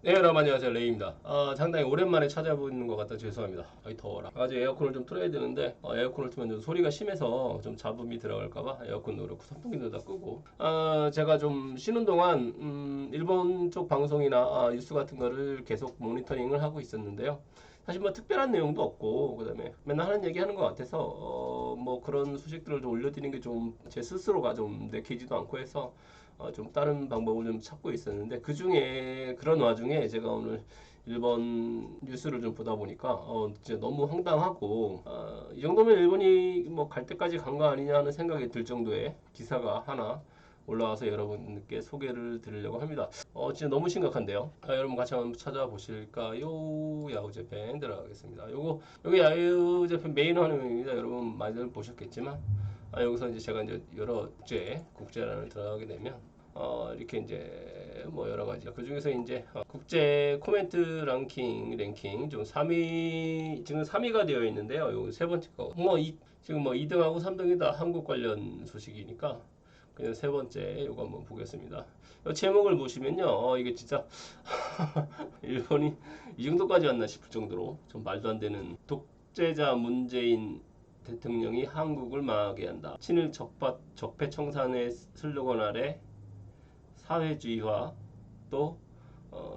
네, 여러분 안녕하세요. 레이입니다. 상당히 오랜만에 찾아보는 것 같아 죄송합니다. 더워라. 아직 에어컨을 좀 틀어야 되는데 에어컨을 틀면 좀 소리가 심해서 좀 잡음이 들어갈까봐 에어컨도 그렇고 선풍기도 다 끄고 제가 좀 쉬는 동안 일본 쪽 방송이나 뉴스 같은 거를 계속 모니터링을 하고 있었는데요. 사실 뭐 특별한 내용도 없고 그다음에 맨날 하는 얘기 하는 것 같아서 뭐 그런 소식들을 좀 올려드리는 게 좀 제 스스로가 좀 내키지도 않고 해서 좀 다른 방법을 좀 찾고 있었는데 그 중에 그런 와중에 제가 오늘 일본 뉴스를 좀 보다 보니까 진짜 너무 황당하고 이 정도면 일본이 뭐 갈 때까지 간 거 아니냐 하는 생각이 들 정도의 기사가 하나 올라와서 여러분께 소개를 드리려고 합니다. 진짜 너무 심각한데요. 여러분 같이 한번 찾아보실까요? 야후재팬 들어가겠습니다. 요게 야후재팬 메인 화면입니다. 여러분 많이들 보셨겠지만 여기서 이제 제가 이제 여러 국제란을 들어가게 되면 이렇게 이제 뭐 여러 가지 그 중에서 이제 국제 코멘트 랭킹 좀 3위 지금 3위가 되어 있는데요. 요 세 번째 거 지금 뭐 2등하고 3등이 다 한국 관련 소식이니까 그냥 세 번째 요거 한번 보겠습니다. 제목을 보시면요, 이게 진짜 일본이 이 정도까지 왔나 싶을 정도로 좀 말도 안 되는 독재자 문재인 대통령이 한국을 망하게 한다. 친일 적폐 청산의 슬로건 아래 사회주의화 또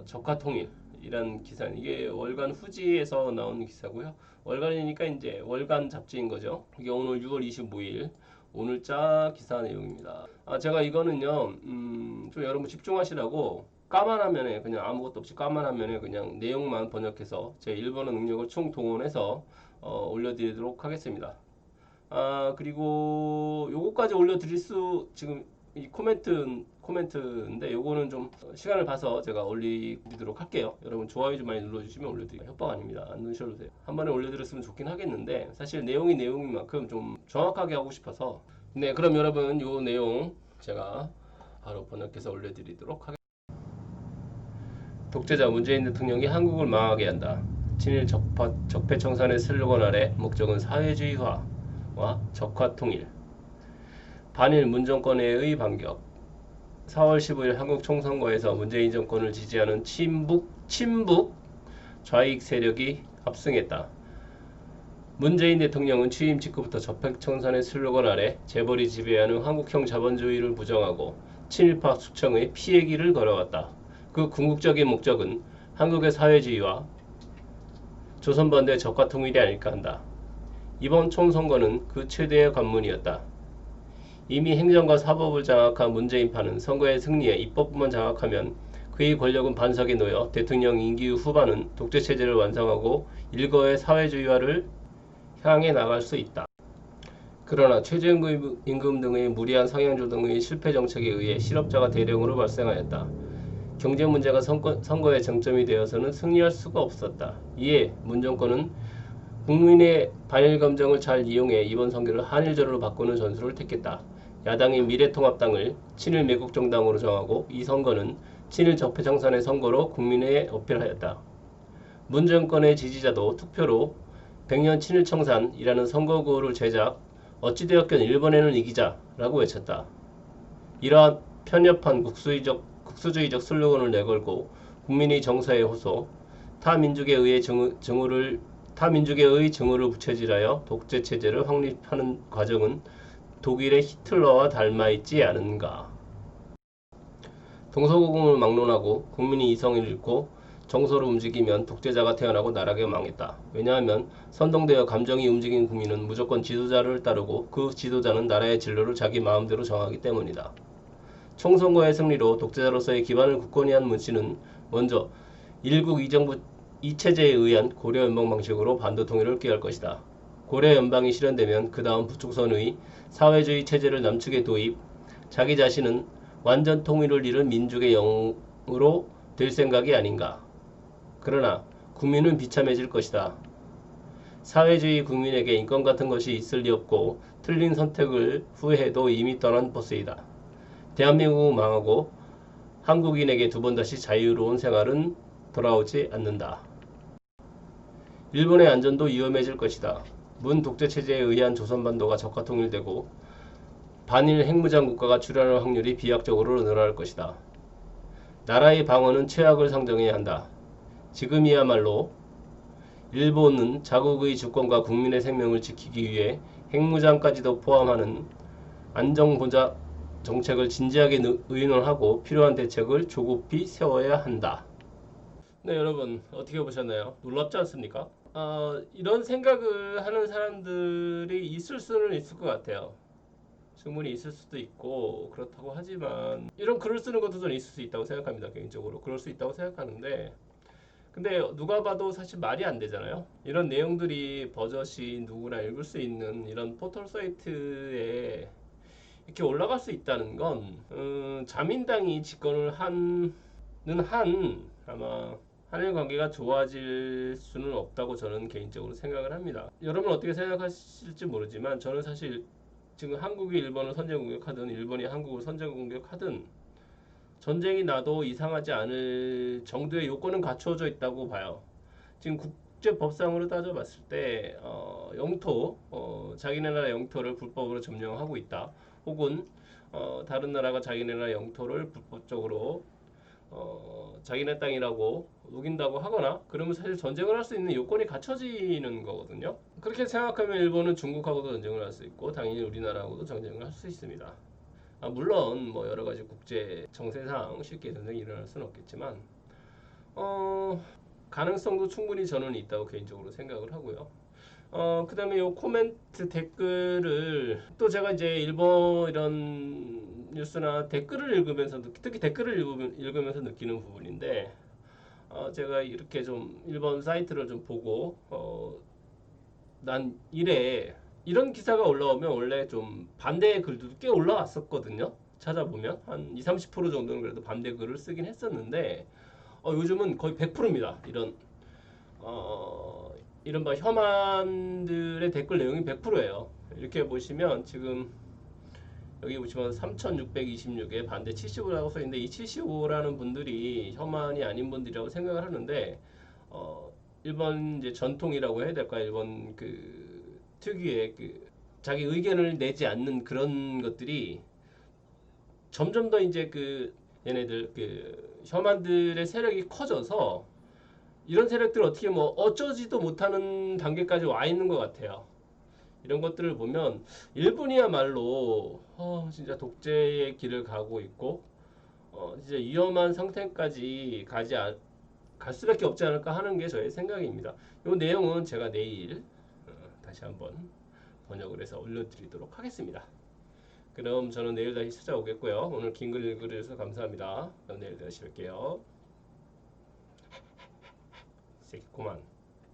적화통일이란 기사. 이게 월간 후지에서 나온 기사고요. 월간이니까 이제 월간 잡지인 거죠. 이게 오늘 6월 25일 오늘자 기사 내용입니다. 제가 이거는요, 좀 여러분 집중하시라고 까만 화면에 그냥 아무것도 없이 까만 화면에 그냥 내용만 번역해서 제 일본어 능력을 총동원해서 올려드리도록 하겠습니다. 그리고 요거까지 올려드릴 수 지금 이 코멘트인데 요거는 좀 시간을 봐서 제가 올리도록 할게요. 여러분 좋아요 좀 많이 눌러주시면 올려드릴게요. 협박 아닙니다. 안 누르셔도 돼요. 한 번에 올려드렸으면 좋긴 하겠는데 사실 내용이 내용인 만큼 좀 정확하게 하고 싶어서. 네, 그럼 여러분 요 내용 제가 바로 번역해서 올려드리도록 하겠습니다. 독재자 문재인 대통령이 한국을 망하게 한다. 친일 적폐 청산의 슬로건 아래 목적은 사회주의화와 적화통일. 반일 문정권의 반격. 4월 15일 한국 총선거에서 문재인 정권을 지지하는 친북 좌익 세력이 합승했다. 문재인 대통령은 취임 직후부터 적폐청산의 슬로건 아래 재벌이 지배하는 한국형 자본주의를 부정하고 친일파 숙청의 피해 길을 걸어왔다. 그 궁극적인 목적은 한국의 사회주의와 조선반도의 적화통일이 아닐까 한다. 이번 총선거는 그 최대의 관문이었다. 이미 행정과 사법을 장악한 문재인파는 선거의 승리에 입법부만 장악하면 그의 권력은 반석에 놓여 대통령 임기 후반은 독재체제를 완성하고 일거의 사회주의화를 향해 나갈 수 있다. 그러나 최저임금 등의 무리한 상향조 등의 실패 정책에 의해 실업자가 대량으로 발생하였다. 경제 문제가 선거의 쟁점이 되어서는 승리할 수가 없었다. 이에 문 정권은 국민의 반일 감정을 잘 이용해 이번 선거를 한일전으로 바꾸는 전술을 택했다. 야당인 미래통합당을 친일 매국 정당으로 정하고 이 선거는 친일 적폐 청산의 선거로 국민에 어필하였다. 문 정권의 지지자도 투표로 100년 친일 청산이라는 선거구호를 제작, 어찌되었건 일본에는 이기자 라고 외쳤다. 이러한 편협한 국수주의적 슬로건을 내걸고 국민의 정서에 호소, 타민족에 의해 증오를 부채질하여 독재체제를 확립하는 과정은 독일의 히틀러와 닮아있지 않은가. 동서고금을 막론하고 국민이 이성을 잃고 정서로 움직이면 독재자가 태어나고 나라가 망했다. 왜냐하면 선동되어 감정이 움직인 국민은 무조건 지도자를 따르고 그 지도자는 나라의 진로를 자기 마음대로 정하기 때문이다. 총선거의 승리로 독재자로서의 기반을 굳건히 한 문씨는 먼저 일국 이정부 이체제에 의한 고려연방 방식으로 반도 통일을 꾀할 것이다. 고려연방이 실현되면 그 다음 북조선의 사회주의 체제를 남측에 도입, 자기 자신은 완전 통일을 이룬 민족의 영으로 될 생각이 아닌가. 그러나 국민은 비참해질 것이다. 사회주의 국민에게 인권 같은 것이 있을 리 없고 틀린 선택을 후회해도 이미 떠난 버스이다. 대한민국은 망하고 한국인에게 두 번 다시 자유로운 생활은 돌아오지 않는다. 일본의 안전도 위험해질 것이다. 문 독재체제에 의한 조선반도가 적화통일되고 반일 핵무장 국가가 출현할 확률이 비약적으로 늘어날 것이다. 나라의 방어는 최악을 상정해야 한다. 지금이야말로 일본은 자국의 주권과 국민의 생명을 지키기 위해 핵무장까지도 포함하는 안정보장 정책을 진지하게 의논하고 필요한 대책을 조급히 세워야 한다. 네, 여러분 어떻게 보셨나요? 놀랍지 않습니까? 이런 생각을 하는 사람들이 있을 수는 있을 것 같아요. 충분히 있을 수도 있고 그렇다고 하지만 이런 글을 쓰는 것도 저는 있을 수 있다고 생각합니다. 개인적으로 그럴 수 있다고 생각하는데, 근데 누가 봐도 사실 말이 안 되잖아요. 이런 내용들이 버젓이 누구나 읽을 수 있는 이런 포털 사이트에 이렇게 올라갈 수 있다는 건 자민당이 집권을 하는 한 아마 한일 관계가 좋아질 수는 없다고 저는 개인적으로 생각을 합니다. 여러분 어떻게 생각하실지 모르지만 저는 사실 지금 한국이 일본을 선제 공격하든 일본이 한국을 선제 공격하든 전쟁이 나도 이상하지 않을 정도의 요건은 갖추어져 있다고 봐요. 지금 국제법상으로 따져봤을 때 자기네 나라 영토를 불법으로 점령하고 있다. 혹은 다른 나라가 자기네 나라 영토를 불법적으로 자기네 땅이라고 우긴다고 하거나 그러면 사실 전쟁을 할 수 있는 요건이 갖춰지는 거거든요. 그렇게 생각하면 일본은 중국하고도 전쟁을 할 수 있고 당연히 우리나라하고도 전쟁을 할 수 있습니다. 물론 뭐 여러 가지 국제 정세상 쉽게 전쟁이 일어날 수는 없겠지만 가능성도 충분히 저는 있다고 개인적으로 생각을 하고요. 그 다음에 요 코멘트 댓글을 또 제가 이제 일본 이런 뉴스나 댓글을 읽으면서 특히 댓글을 읽으면서 느끼는 부분인데, 제가 이렇게 좀 일본 사이트를 좀 보고 난 이래 이런 기사가 올라오면 원래 좀 반대의 글도 꽤 올라왔었거든요. 찾아보면 한 20-30% 정도는 그래도 반대 글을 쓰긴 했었는데 요즘은 거의 100%입니다. 이른바 혐한들의 댓글 내용이 100%예요. 이렇게 보시면 지금 여기 보시면 3626에 반대 75라고 써있는데 이 75라는 분들이 혐한이 아닌 분들이라고 생각을 하는데 일본 이제 전통이라고 해야 될까, 일본 그 특유의 그 자기 의견을 내지 않는 그런 것들이 점점 더 이제 그 얘네들 그 혐한들의 세력이 커져서 이런 세력들 어떻게 뭐 어쩌지도 못하는 단계까지 와 있는 것 같아요. 이런 것들을 보면 일본이야말로 진짜 독재의 길을 가고 있고 진짜 위험한 상태까지 갈 수밖에 없지 않을까 하는 게 저의 생각입니다. 이 내용은 제가 내일 다시 한번 번역을 해서 올려드리도록 하겠습니다. 그럼 저는 내일 다시 찾아오겠고요. 오늘 긴 글 읽어주셔서 감사합니다. 그럼 내일 다시 뵐게요. 새끼 고만.